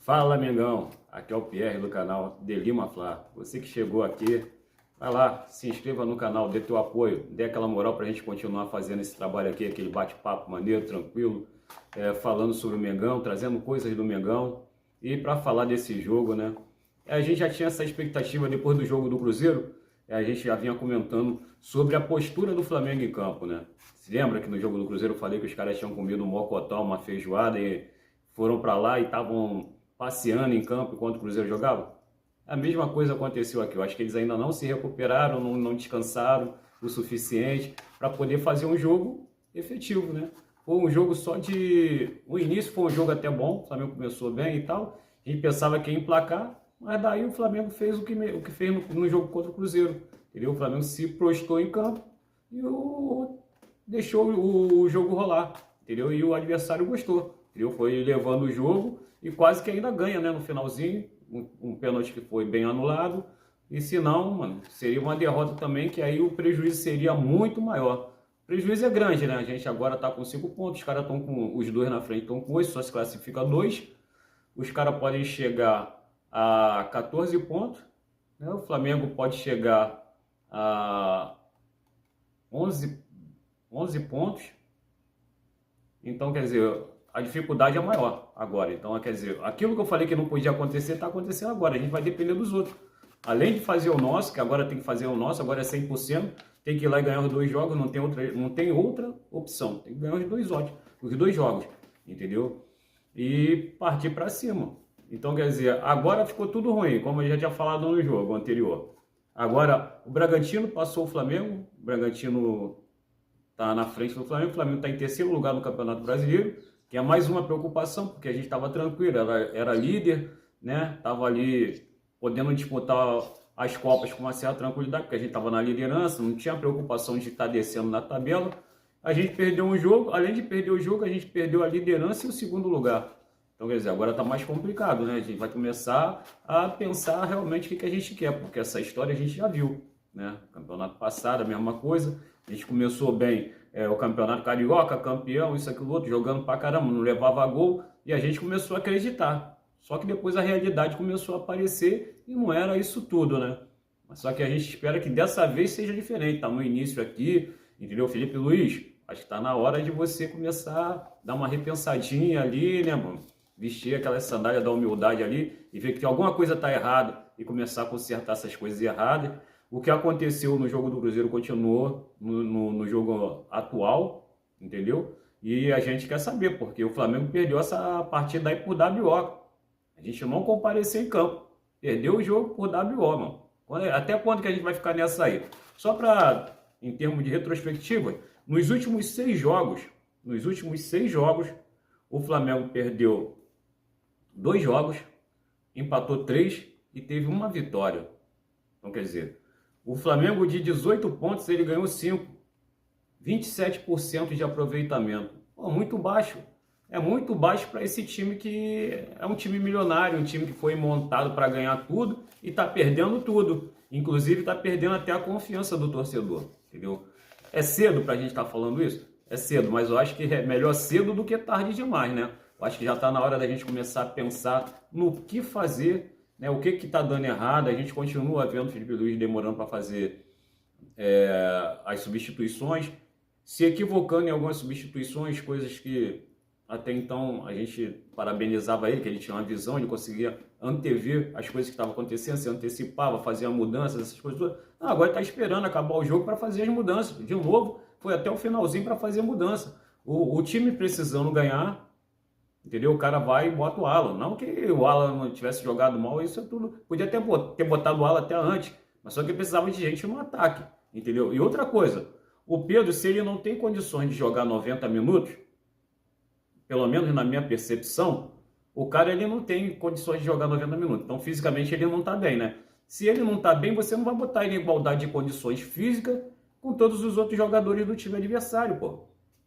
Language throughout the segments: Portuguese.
Fala, Mengão, aqui é o Pierre do canal De Lima Fla. Você que chegou aqui, vai lá, se inscreva no canal, dê teu apoio, dê aquela moral pra gente continuar fazendo esse trabalho aqui, aquele bate-papo maneiro, tranquilo, falando sobre o Mengão, trazendo coisas do Mengão. E para falar desse jogo, né? A gente já tinha essa expectativa depois do jogo do Cruzeiro, a gente já vinha comentando sobre a postura do Flamengo em campo, né? Se lembra que no jogo do Cruzeiro eu falei que os caras tinham comido um mocotó, uma feijoada e foram para lá e estavam passeando em campo enquanto o Cruzeiro jogava? A mesma coisa aconteceu aqui. Eu acho que eles ainda não se recuperaram, não descansaram o suficiente para poder fazer um jogo efetivo, né? Foi um jogo só de... O início foi um jogo até bom, o Flamengo começou bem e tal. A gente pensava que ia emplacar, mas daí o Flamengo fez o que fez no jogo contra o Cruzeiro. Entendeu? O Flamengo se prostrou em campo e deixou o jogo rolar. Entendeu? E o adversário gostou. Entendeu? Foi levando o jogo e quase que ainda ganha, né? No finalzinho, um pênalti que foi bem anulado. E se não, mano, seria uma derrota também, que aí o prejuízo seria muito maior. O prejuízo é grande, né? A gente agora tá com 5 pontos, os caras estão com os dois na frente, estão com 8, só se classifica 2. Os caras podem chegar a 14 pontos, né? O Flamengo pode chegar a 11 pontos. Então, quer dizer, a dificuldade é maior agora. Então, quer dizer, aquilo que eu falei que não podia acontecer, está acontecendo agora. A gente vai depender dos outros. Além de fazer o nosso, que agora tem que fazer o nosso, agora é 100%, tem que ir lá e ganhar os 2 jogos, não tem outra opção. Tem que ganhar os dois jogos, entendeu? E partir para cima. Então, quer dizer, agora ficou tudo ruim, como eu já tinha falado no jogo anterior. Agora, o Bragantino passou o Flamengo, o Bragantino está na frente do Flamengo, o Flamengo está em terceiro lugar no Campeonato Brasileiro, que é mais uma preocupação, porque a gente estava tranquilo, era líder, né? Estava ali podendo disputar as Copas com uma certa tranquilidade, porque a gente estava na liderança, não tinha preocupação de estar descendo na tabela. A gente perdeu um jogo, além de perder o jogo, a gente perdeu a liderança e o segundo lugar. Então, quer dizer, agora está mais complicado, né? A gente vai começar a pensar realmente o que a gente quer, porque essa história a gente já viu, né? Campeonato passado, a mesma coisa. A gente começou bem o Campeonato Carioca, campeão, isso, aquilo, outro, jogando pra caramba, não levava gol, e a gente começou a acreditar. Só que depois a realidade começou a aparecer e não era isso tudo, né? Só que a gente espera que dessa vez seja diferente. Tá no início aqui, entendeu? Felipe Luiz, acho que tá na hora de você começar a dar uma repensadinha ali, né, mano? Vestir aquela sandália da humildade ali e ver que alguma coisa tá errada e começar a consertar essas coisas erradas. O que aconteceu no jogo do Cruzeiro continuou no jogo atual, entendeu? E a gente quer saber, porque o Flamengo perdeu essa partida aí por WO. A gente não compareceu em campo. Perdeu o jogo por WO, mano. Até quando que a gente vai ficar nessa aí? Só para, em termos de retrospectiva, nos últimos 6 jogos, o Flamengo perdeu 2 jogos, empatou 3 e teve uma vitória. Então, quer dizer, o Flamengo de 18 pontos, ele ganhou 5. 27% de aproveitamento. Pô, muito baixo. É muito baixo para esse time que é um time milionário, um time que foi montado para ganhar tudo e está perdendo tudo. Inclusive está perdendo até a confiança do torcedor, entendeu? É cedo para a gente estar falando isso? É cedo, mas eu acho que é melhor cedo do que tarde demais, né? Eu acho que já está na hora da gente começar a pensar no que fazer, né? O que está dando errado. A gente continua vendo o Felipe Luiz demorando para fazer as substituições, se equivocando em algumas substituições, coisas que até então a gente parabenizava ele, que ele tinha uma visão, ele conseguia antever as coisas que estavam acontecendo, se antecipava, fazia mudanças, essas coisas todas. Agora está esperando acabar o jogo para fazer as mudanças. De novo, foi até o finalzinho para fazer mudança. O time precisando ganhar, entendeu? O cara vai e bota o Alan. Não que o Alan não tivesse jogado mal, isso é tudo. Podia ter botado o Alan até antes, mas só que precisava de gente no ataque, entendeu? E outra coisa, o Pedro, se ele não tem condições de jogar 90 minutos, pelo menos na minha percepção, o cara ele não tem condições de jogar 90 minutos. Então, fisicamente, ele não está bem, né? Se ele não está bem, você não vai botar ele em igualdade de condições físicas com todos os outros jogadores do time adversário, pô.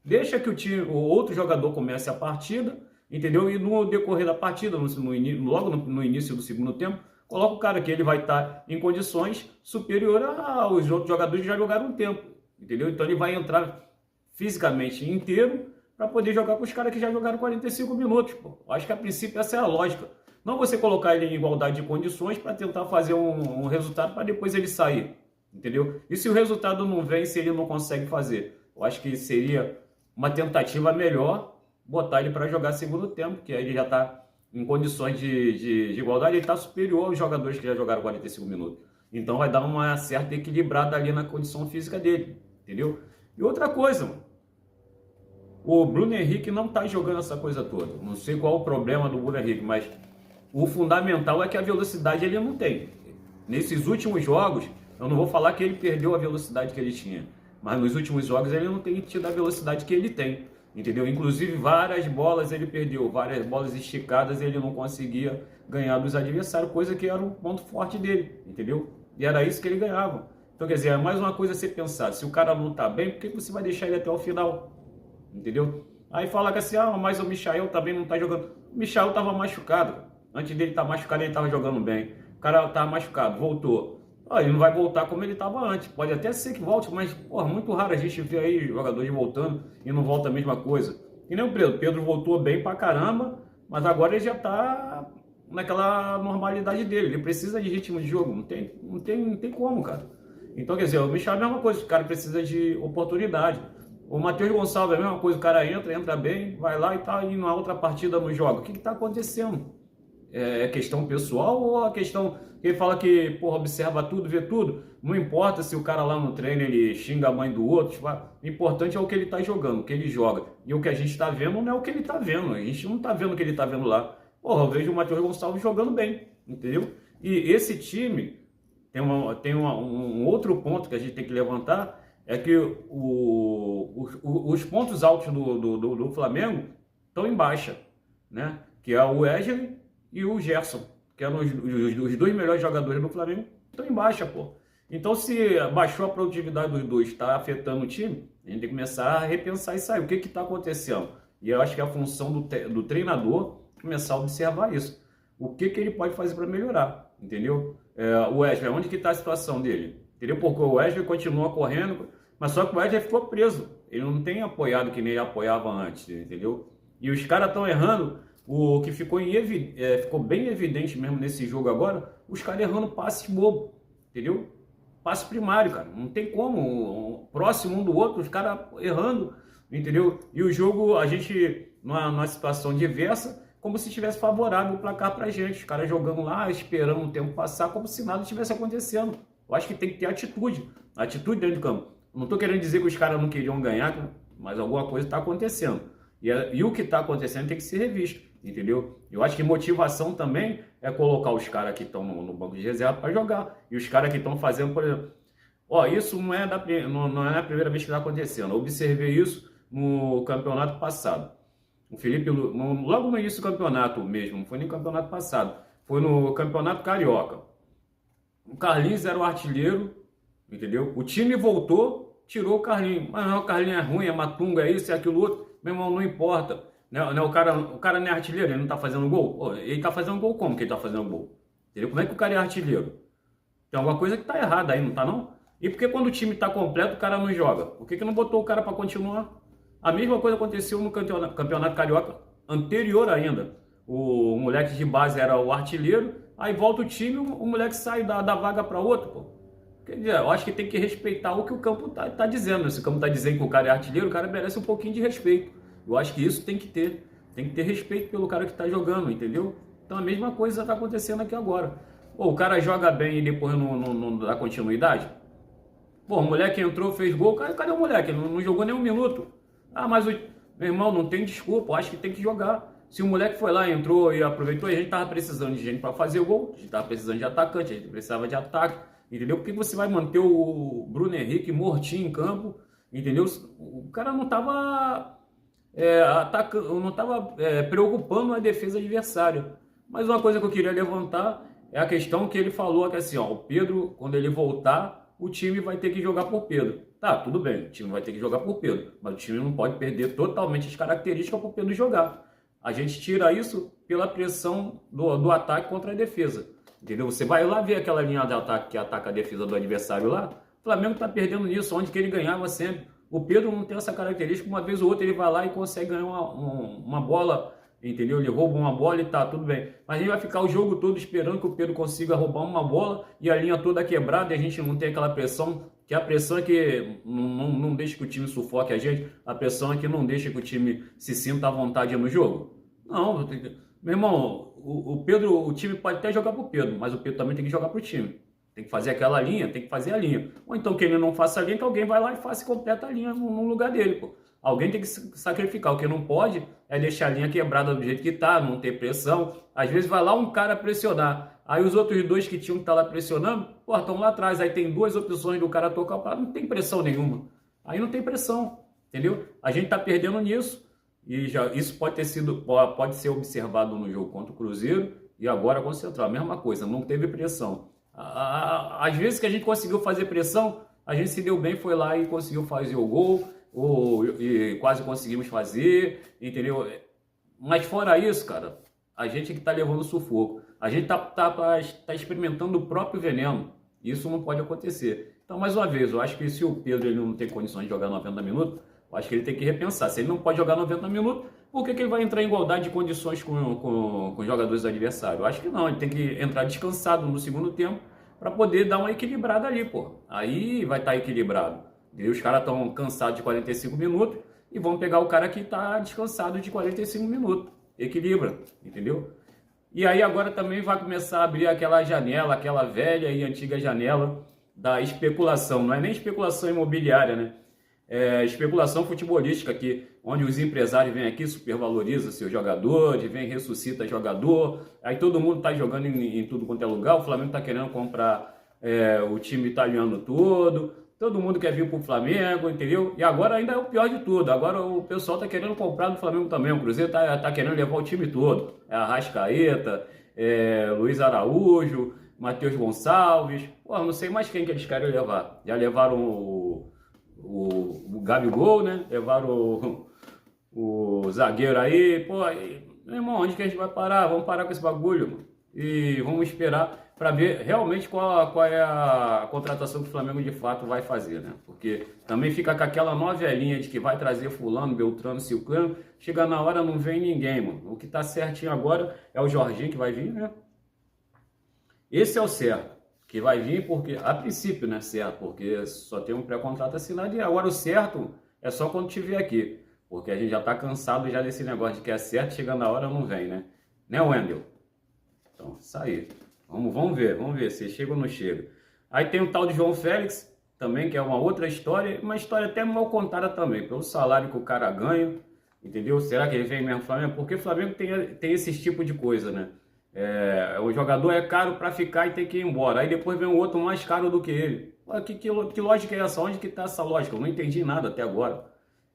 Deixa que o outro jogador comece a partida, entendeu? E no decorrer da partida, logo no início do segundo tempo, coloca o cara que ele vai estar em condições superior aos outros jogadores que já jogaram um tempo, entendeu? Então, ele vai entrar fisicamente inteiro para poder jogar com os caras que já jogaram 45 minutos. Pô. Acho que a princípio essa é a lógica. Não você colocar ele em igualdade de condições para tentar fazer um resultado para depois ele sair, entendeu? E se o resultado não vem, se ele não consegue fazer? Eu acho que seria uma tentativa melhor botar ele para jogar segundo tempo, que aí ele já está em condições de igualdade, ele está superior aos jogadores que já jogaram 45 minutos. Então vai dar uma certa equilibrada ali na condição física dele, entendeu? E outra coisa, mano, o Bruno Henrique não está jogando essa coisa toda. Não sei qual o problema do Bruno Henrique, mas o fundamental é que a velocidade ele não tem. Nesses últimos jogos, eu não vou falar que ele perdeu a velocidade que ele tinha, mas nos últimos jogos ele não tem tido a velocidade que ele tem, entendeu? Inclusive várias bolas ele perdeu, várias bolas esticadas ele não conseguia ganhar dos adversários, coisa que era um ponto forte dele, entendeu? E era isso que ele ganhava. Então, quer dizer, é mais uma coisa a ser pensar. Se o cara não tá bem, por que você vai deixar ele até o final? Entendeu? Aí fala que assim, mas o Michael também não tá jogando. O Michael tava machucado. Antes dele estar machucado, ele tava jogando bem. O cara tava machucado, voltou. Ele não vai voltar como ele estava antes. Pode até ser que volte, mas porra, muito raro a gente ver aí jogadores voltando e não volta a mesma coisa. E nem o Pedro. Pedro voltou bem pra caramba, mas agora ele já tá naquela normalidade dele. Ele precisa de ritmo de jogo. Não tem como, cara. Então, quer dizer, o Michel é a mesma coisa. O cara precisa de oportunidade. O Matheus Gonçalves é a mesma coisa. O cara entra bem, vai lá e tá indo na outra partida no jogo. O que tá acontecendo? É questão pessoal ou a questão que ele fala que, porra, observa tudo, vê tudo? Não importa se o cara lá no treino ele xinga a mãe do outro, o importante é o que ele tá jogando, o que ele joga. E o que a gente tá vendo não é o que ele tá vendo, a gente não tá vendo o que ele tá vendo lá. Porra, eu vejo o Matheus Gonçalves jogando bem, entendeu? E esse time tem um outro ponto que a gente tem que levantar, é que os pontos altos do Flamengo estão em baixa, né? Que é o Wesley e o Gerson, que eram os dois melhores jogadores do Flamengo, estão em baixa, pô. Então, se baixou a produtividade dos dois, está afetando o time, a gente tem que começar a repensar isso aí. O que está acontecendo? E eu acho que é a função do treinador começar a observar isso. O que ele pode fazer para melhorar, entendeu? O Wesley, onde que está a situação dele? Entendeu? Porque o Wesley continua correndo, mas só que o Wesley ficou preso. Ele não tem apoiado que nem ele apoiava antes, entendeu? E os caras estão errando. O que ficou bem evidente mesmo nesse jogo agora, os caras errando passe bobo, entendeu? Passe primário, cara. Não tem como, próximo um do outro, os caras errando, entendeu? E o jogo, a gente, numa situação diversa, como se estivesse favorável o placar pra gente. Os caras jogando lá, esperando o tempo passar, como se nada estivesse acontecendo. Eu acho que tem que ter atitude dentro do campo. Não tô querendo dizer que os caras não queriam ganhar, mas alguma coisa está acontecendo. E o que está acontecendo tem que ser revisto, entendeu? Eu acho que motivação também é colocar os caras que estão no banco de reserva para jogar. E os caras que estão fazendo, por exemplo... isso não é a primeira vez que está acontecendo. Eu observei isso no campeonato passado. O Felipe, logo no início do campeonato mesmo, não foi nem no campeonato passado, foi no campeonato carioca. O Carlinhos era o artilheiro, entendeu? O time voltou, tirou o Carlinhos. Mas não, o Carlinhos é ruim, é matunga, é isso, é aquilo outro. Meu irmão, não importa. O cara não é artilheiro, ele não tá fazendo gol. Ele tá fazendo gol como que ele tá fazendo gol? Entendeu? Como é que o cara é artilheiro? Tem alguma coisa que tá errada aí, não tá não? E por que quando o time tá completo o cara não joga? Por que não botou o cara para continuar? A mesma coisa aconteceu no campeonato carioca anterior ainda. O moleque de base era o artilheiro, aí volta o time, o moleque sai da vaga para outro, pô. Quer dizer, eu acho que tem que respeitar o que o campo tá dizendo. Se o campo tá dizendo que o cara é artilheiro, o cara merece um pouquinho de respeito. Eu acho que isso tem que ter. Tem que ter respeito pelo cara que tá jogando, entendeu? Então a mesma coisa tá acontecendo aqui agora. O cara joga bem e depois não dá continuidade? O moleque entrou, fez gol, cadê o moleque? Não jogou nem um minuto. Mas meu irmão, não tem desculpa, eu acho que tem que jogar. Se o moleque foi lá, entrou e aproveitou, a gente tava precisando de gente para fazer o gol, a gente tava precisando de atacante, a gente precisava de ataque. Entendeu? Por que você vai manter o Bruno Henrique mortinho em campo? Entendeu? O cara não estava atacando, não estava preocupando a defesa adversária. Mas uma coisa que eu queria levantar é a questão que ele falou, que assim, o Pedro, quando ele voltar, o time vai ter que jogar por Pedro. Tá, tudo bem, o time vai ter que jogar por Pedro, mas o time não pode perder totalmente as características para o Pedro jogar. A gente tira isso pela pressão do ataque contra a defesa. Entendeu? Você vai lá ver aquela linha de ataque que ataca a defesa do adversário lá. O Flamengo está perdendo nisso, onde que ele ganhava sempre. O Pedro não tem essa característica. Uma vez ou outra ele vai lá e consegue ganhar uma bola entendeu? Ele rouba uma bola e tá tudo bem. Mas a gente vai ficar o jogo todo esperando que o Pedro consiga roubar uma bola e a linha toda quebrada e a gente não tem aquela pressão, que a pressão é que não deixa que o time sufoque a gente, a pressão é que não deixa que o time se sinta à vontade no jogo. Não, meu irmão, o Pedro, o time pode até jogar pro Pedro, mas o Pedro também tem que jogar pro time. Tem que fazer aquela linha, tem que fazer a linha. Ou então que ele não faça a linha, que alguém vai lá e faça e completa a linha no lugar dele, pô. Alguém tem que sacrificar. O que não pode é deixar a linha quebrada do jeito que tá, não ter pressão. Às vezes vai lá um cara pressionar. Aí os outros dois que tinham que estar lá pressionando, pô, estão lá atrás. Aí tem duas opções do cara tocar para não tem pressão nenhuma. Aí não tem pressão, entendeu? A gente tá perdendo nisso. E já, isso pode ser observado no jogo contra o Cruzeiro e agora contra o Central. A mesma coisa, não teve pressão. Às vezes que a gente conseguiu fazer pressão, a gente se deu bem, foi lá e conseguiu fazer o gol, e quase conseguimos fazer, entendeu? Mas fora isso, cara, a gente que tá levando sufoco. A gente tá experimentando o próprio veneno. Isso não pode acontecer. Então, mais uma vez, eu acho que se o Pedro ele não tem condições de jogar 90 minutos, eu acho que ele tem que repensar. Se ele não pode jogar 90 minutos, por que ele vai entrar em igualdade de condições com os jogadores adversários? Eu acho que não, ele tem que entrar descansado no segundo tempo para poder dar uma equilibrada ali, pô. Aí vai estar equilibrado. E os caras estão cansados de 45 minutos e vão pegar o cara que está descansado de 45 minutos. Equilibra, entendeu? E aí agora também vai começar a abrir aquela janela, aquela velha e antiga janela da especulação. Não é nem especulação imobiliária, né? É especulação futebolística aqui, onde os empresários vêm aqui, supervalorizam seus jogadores, vem ressuscita jogador, aí todo mundo está jogando em tudo quanto é lugar, o Flamengo está querendo comprar o time italiano todo mundo quer vir para o Flamengo, entendeu? E agora ainda é o pior de tudo, agora o pessoal está querendo comprar do Flamengo também, o Cruzeiro está querendo levar o time todo, Arrascaeta, Luiz Araújo, Matheus Gonçalves, pô, não sei mais quem que eles querem levar, já levaram o Gabigol, né? Levaram o zagueiro aí, pô, meu irmão, onde que a gente vai parar? Vamos parar com esse bagulho, mano. E vamos esperar para ver realmente qual é a contratação que o Flamengo de fato vai fazer, né? Porque também fica com aquela novelinha de que vai trazer fulano, Beltrano, Ciclano, chega na hora não vem ninguém, mano. O que tá certinho agora é o Jorginho que vai vir, né? Esse é o certo. Que vai vir porque, a princípio, né, certo, porque só tem um pré-contrato assinado e agora o certo é só quando tiver aqui, porque a gente já tá cansado já desse negócio de que é certo, chegando na hora não vem, né? Né, Wendel? Então, isso aí. Vamos ver se chega ou não chega. Aí tem o tal de João Félix, também, que é uma outra história, uma história até mal contada também, pelo salário que o cara ganha, entendeu? Será que ele vem mesmo pro Flamengo? Porque o Flamengo tem esse tipo de coisa, né? O jogador é caro para ficar e ter que ir embora. Aí depois vem um outro mais caro do que ele. Que lógica é essa? Onde que tá essa lógica? Eu não entendi nada até agora.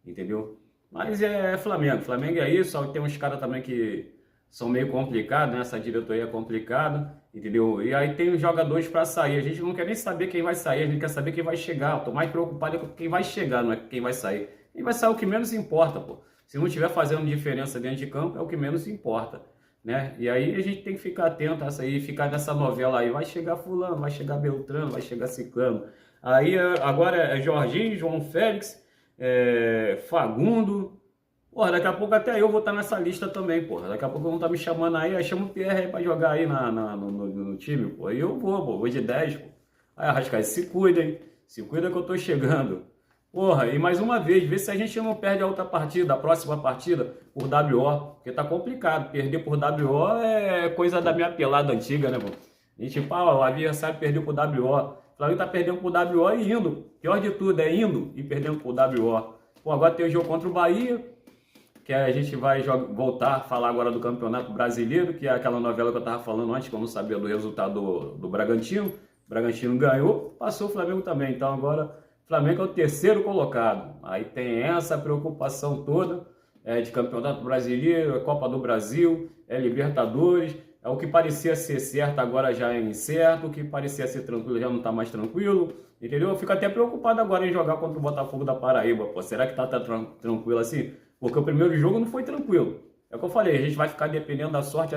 Entendeu? Mas é Flamengo. Flamengo é isso. Tem uns caras também que são meio complicados, né? Essa diretoria é complicada. Entendeu? E aí tem os jogadores para sair. A gente não quer nem saber quem vai sair. A gente quer saber quem vai chegar. Eu tô mais preocupado com quem vai chegar, não é quem vai sair. Quem vai sair é o que menos importa, pô. Se não estiver fazendo diferença dentro de campo, é o que menos importa. Né? E aí a gente tem que ficar atento a essa aí, ficar nessa novela aí, vai chegar fulano, vai chegar Beltrano, vai chegar Ciclano. Aí agora é Jorginho, João Félix, Fagundo. Porra, daqui a pouco até eu vou estar nessa lista também, porra. Daqui a pouco vão estar me chamando aí chama o Pierre aí pra jogar aí no time, pô. Aí eu vou de 10, pô. Aí Arrascaeta, se cuida, hein? Se cuida que eu tô chegando. Porra, e mais uma vez, vê se a gente não perde a outra partida, a próxima partida, por WO, porque tá complicado. Perder por WO é coisa da minha pelada antiga, né, pô? A gente, pá, o adversário perdeu por WO. O Flamengo tá perdendo por WO e indo. Pior de tudo, é indo e perdendo por WO. Pô, agora tem o jogo contra o Bahia, que a gente vai voltar a falar agora do Campeonato Brasileiro, que é aquela novela que eu tava falando antes, que eu não sabia do resultado do Bragantino. O Bragantino ganhou, passou o Flamengo também. Então agora Flamengo é o terceiro colocado. Aí tem essa preocupação toda de Campeonato Brasileiro, Copa do Brasil, Libertadores. O que parecia ser certo agora já é incerto, o que parecia ser tranquilo já não está mais tranquilo, entendeu? Eu fico até preocupado agora em jogar contra o Botafogo da Paraíba. Pô, será que tá tranquilo assim? Porque o primeiro jogo não foi tranquilo. É o que eu falei, a gente vai ficar dependendo da sorte